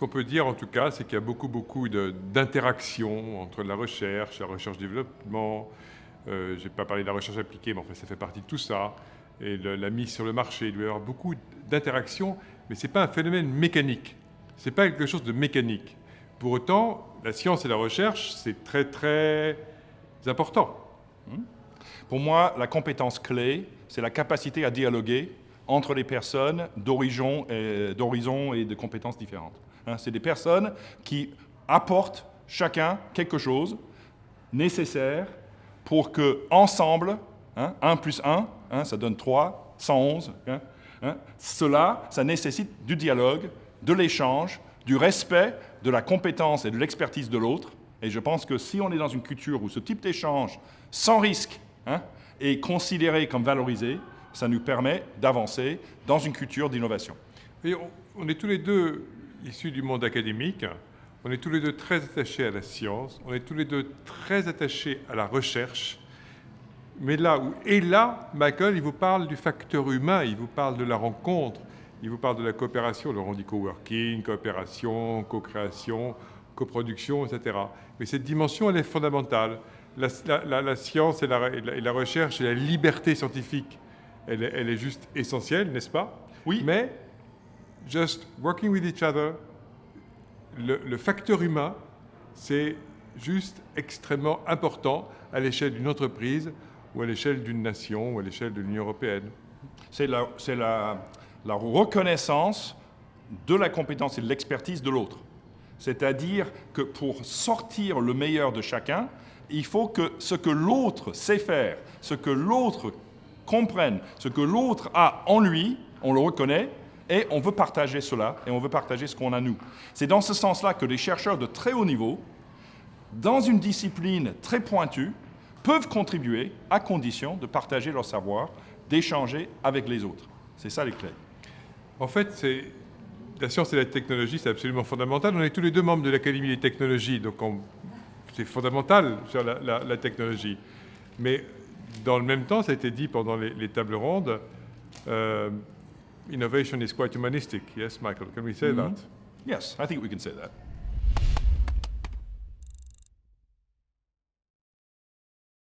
qu'on peut dire en tout cas, c'est qu'il y a beaucoup d'interactions entre la recherche-développement. Je n'ai pas parlé de la recherche appliquée, mais enfin, ça fait partie de tout ça. Et la mise sur le marché, il doit y avoir beaucoup d'interactions, mais ce n'est pas un phénomène mécanique. Ce n'est pas quelque chose de mécanique. Pour autant, la science et la recherche, c'est très important. Pour moi, la compétence clé, c'est la capacité à dialoguer entre les personnes d'horizons et de compétences différentes. C'est des personnes qui apportent chacun quelque chose nécessaire pour que, ensemble, 1 plus 1, ça donne 3, 111, ça nécessite du dialogue, de l'échange, du respect de la compétence et de l'expertise de l'autre. Et je pense que si on est dans une culture où ce type d'échange, sans risque, est considéré comme valorisé, ça nous permet d'avancer dans une culture d'innovation. Et on est tous les deux issus du monde académique, on est tous les deux très attachés à la science, on est tous les deux très attachés à la recherche. Mais là, Michael, il vous parle du facteur humain, il vous parle de la rencontre, il vous parle de la coopération. Alors on dit coworking, coopération, co-création, coproduction, etc. Mais cette dimension, elle est fondamentale. La science et la recherche et la liberté scientifique, elle est juste essentielle, n'est-ce pas? Oui. Mais just working with each other, le facteur humain, c'est juste extrêmement important à l'échelle d'une entreprise ou à l'échelle d'une nation ou à l'échelle de l'Union européenne. C'est la reconnaissance de la compétence et de l'expertise de l'autre. C'est-à-dire que pour sortir le meilleur de chacun, il faut que ce que l'autre sait faire, ce que l'autre comprenne, ce que l'autre a en lui, on le reconnaît, et on veut partager cela, et on veut partager ce qu'on a nous. C'est dans ce sens-là que les chercheurs de très haut niveau, dans une discipline très pointue, peuvent contribuer à condition de partager leur savoir, d'échanger avec les autres. C'est ça les clés. En fait, la science et la technologie, c'est absolument fondamental. On est tous les deux membres de l'Académie des technologies, donc c'est fondamental sur la technologie. Mais dans le même temps, ça a été dit pendant les tables rondes, innovation is quite humanistic. Yes, Michael, can we say that? Yes, I think we can say that.